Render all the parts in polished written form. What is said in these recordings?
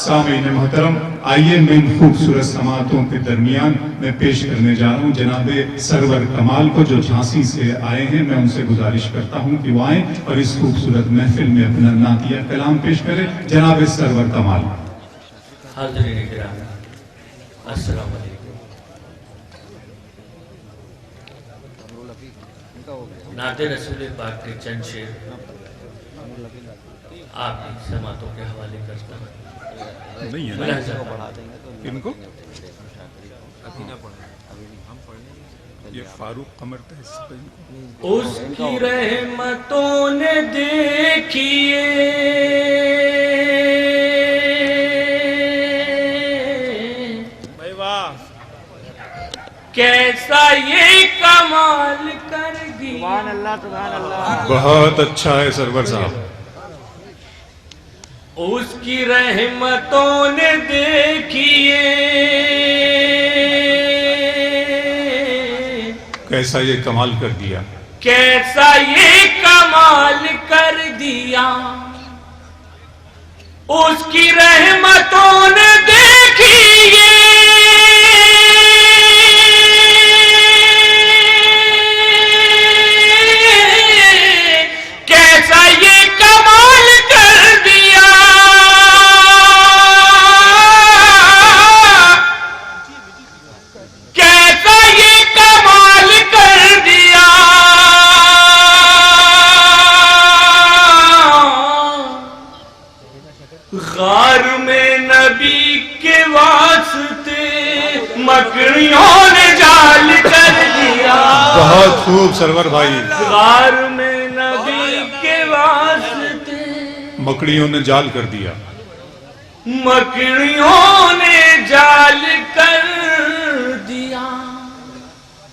سامعین محترم، آئیے میں ان خوبصورت سماعتوں کے درمیان میں پیش کرنے جا رہا ہوں جناب سرور کمال کو، جو جھانسی سے آئے ہیں۔ میں ان سے گزارش کرتا ہوں کہ وہ آئیں اور اس خوبصورت محفل میں اپنا نعتیہ کلام پیش کریں۔ جناب سرور کمال۔ حاضرین کرام، السلام علیکم۔ نعت رسول پاک کے چند شعر آپ کی سماعتوں کے حوالے کرتا ہوں۔ نہیں ہے ان کو یہ فاروق قمر تھا، اس کی رحمتوں نے دیکھیے کیسا یہ کمال کر دیا۔ سبحان اللہ، سبحان اللہ، بہت اچھا ہے سرور صاحب۔ اس کی رحمتوں نے دیکھیے کیسا یہ کمال کر دیا، کیسا یہ کمال کر دیا۔ اس کی رحمتوں نے دیکھیے کیسا یہ کمال کر دیا۔ کیسا یہ کمال کر دیا۔ غار میں نبی کے واسطے مکڑیوں نے جال کر دیا۔ بہت خوب سرور بھائی۔ غار میں نبی کے واسطے مکڑیوں نے جال کر دیا، مکڑیوں نے جال کر دیا۔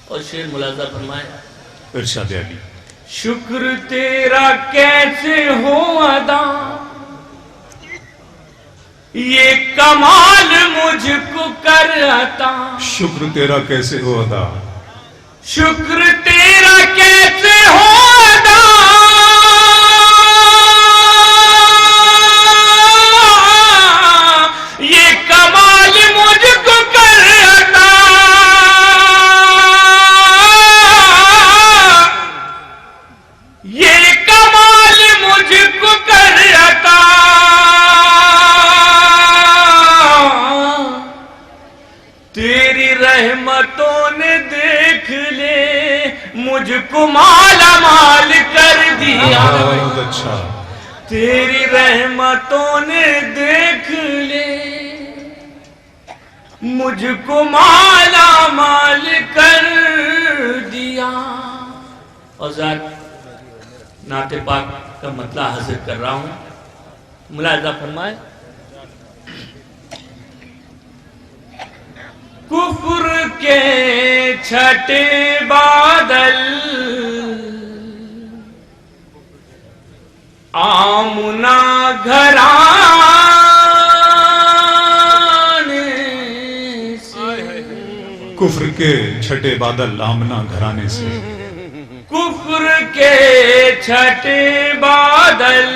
اور شعر ملاحظہ فرمائے، ارشاد علی۔ شکر تیرا کیسے ہو ادا، یہ کمال مجھ کو کر عطا۔ شکر تیرا کیسے ہو ادا، شکر تیرا کیسے ہو ادا، یہ کمال مجھ کو کر عطا۔ یہ کمال مجھ کو کر عطا۔ تیری رحمتوں نے دیکھ لے مجھ کو مالا مال کر دیا۔ بہت اچھا۔ تیری رحمتوں نے دیکھ لے مجھ کو مالا مال کر دیا۔ اور ذات نعت پاک کا مطلع حاضر کر رہا ہوں، ملاحظہ فرمائے۔ کفر کے چھٹے بادل آمنا گھرانے سے، کفر کے چھٹے بادل آمنا گھرانے سے، کفر کے چھٹے بادل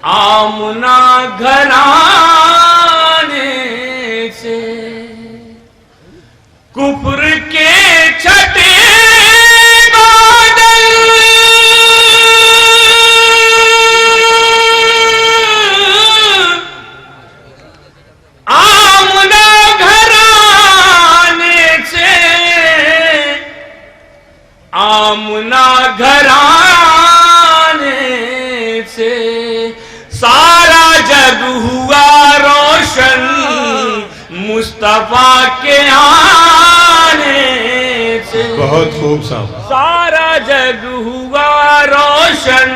آمنا گھرانے سے، کفر کے چھٹے بادل آمنا گھرانے سے، آمنا گھرانے سے، سارا جگ ہوا روشن مصطفیٰ کے آنے سے۔ بہت خوب صاحب۔ سارا جگ ہوا روشن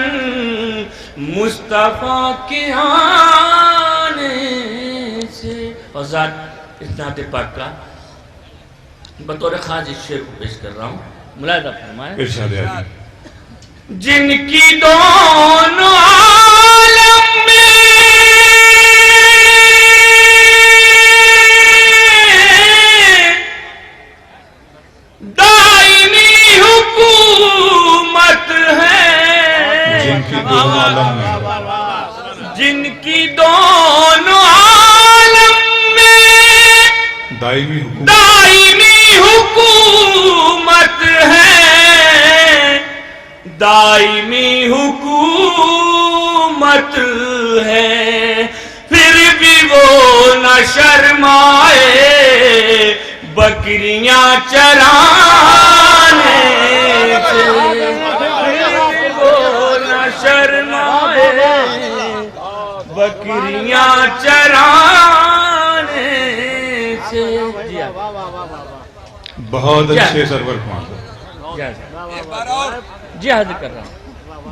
مصطفیٰ کے آنے سے۔ اور ذات اس نعت پاک کا بطور خاص اس شعر کو پیش کر رہا ہوں، ملاحظہ فرمائے۔ ارشاد علی۔ جن کی دونوں عالم میں دائمی حکومت ہے، جن کی دونوں عالم میں، جن کی دونوں عالم میں دائمی حکومت ہے، دائمی حکومت ہے، پھر بھی وہ نہ شرمائے بکریاں چرانے سے، وہ نہ شرمائے بکریاں چرانے سے۔ بہت اچھے سرور کمال، جی حاضر کر رہا ہوں۔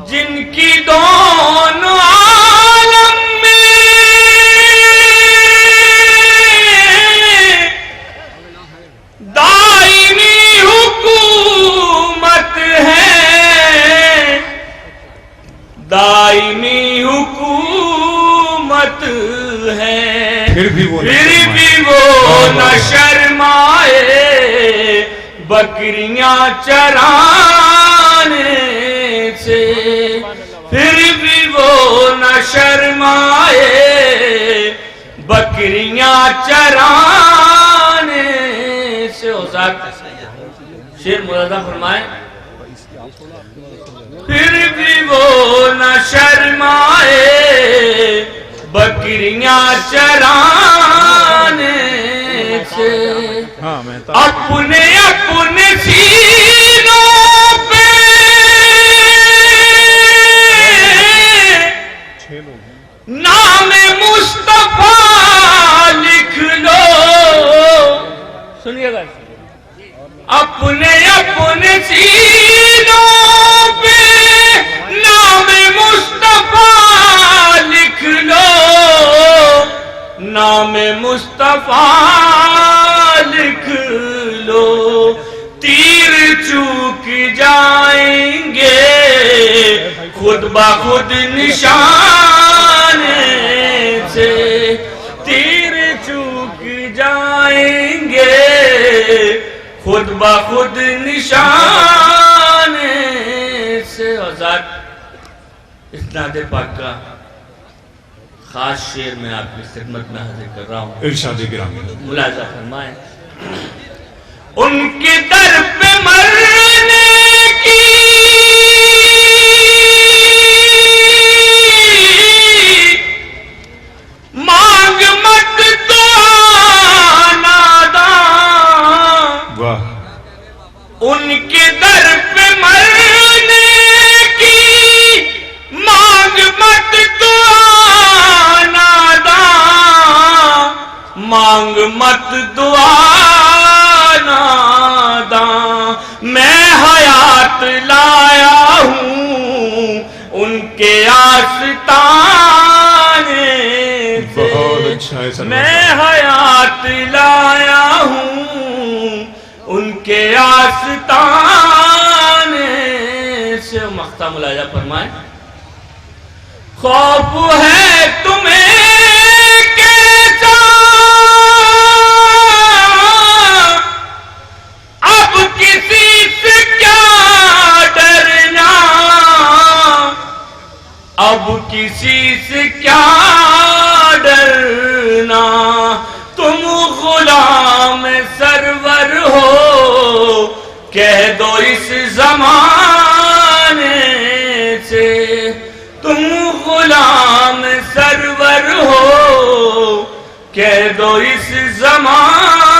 جن کی دونوں عالم میں دائمی حکومت ہے، دائمی حکومت ہے، پھر بھی وہ نہ شرمائے بکریاں چرانے سے، پھر بھی وہ نہ شرمائے بکریاں چرانے سے۔ شیر ملازہ فرمائے، پھر بھی وہ نہ شرمائے بکریاں چرانے سے، اپنے اپنے سینوں پہ نام مصطفیٰ لکھ لو، سنیے گا، اپنے اپنے سینوں پہ نام مصطفیٰ لکھ لو، نام مصطفیٰ لکھ لو، تیر چوک جائیں گے خود بخود نشانے سے، تیر چوک جائیں گے خود بخود نشانے سے۔ حضرت اسناد پاک کا خاص شعر میں آپ کی خدمت میں حاضر کر رہا ہوں، ارشاد گرامی، ملاحظہ فرمائیں۔ ان کے در پہ مرنے کی مانگ مت دعا ناداں، واہ، ان کے در پہ مرنے کی مانگ مت دعا ناداں، مانگ مت دعا ناداں، میں حیات لایا ہوں ان کے آستانے سے، بہت اچھا ہے سرور، میں حیات لایا ہوں ان کے آستانے سے۔ مقطع ملاحظہ فرمائیں، خوف ہے تمہیں کیسا اب کسی سے کیا ڈرنا، اب کسی سے کیا ڈرنا، تم غلام سرور ہو کہہ دو اس زمانے سے، تم غلام سرور ہو کہہ دو اس زمانے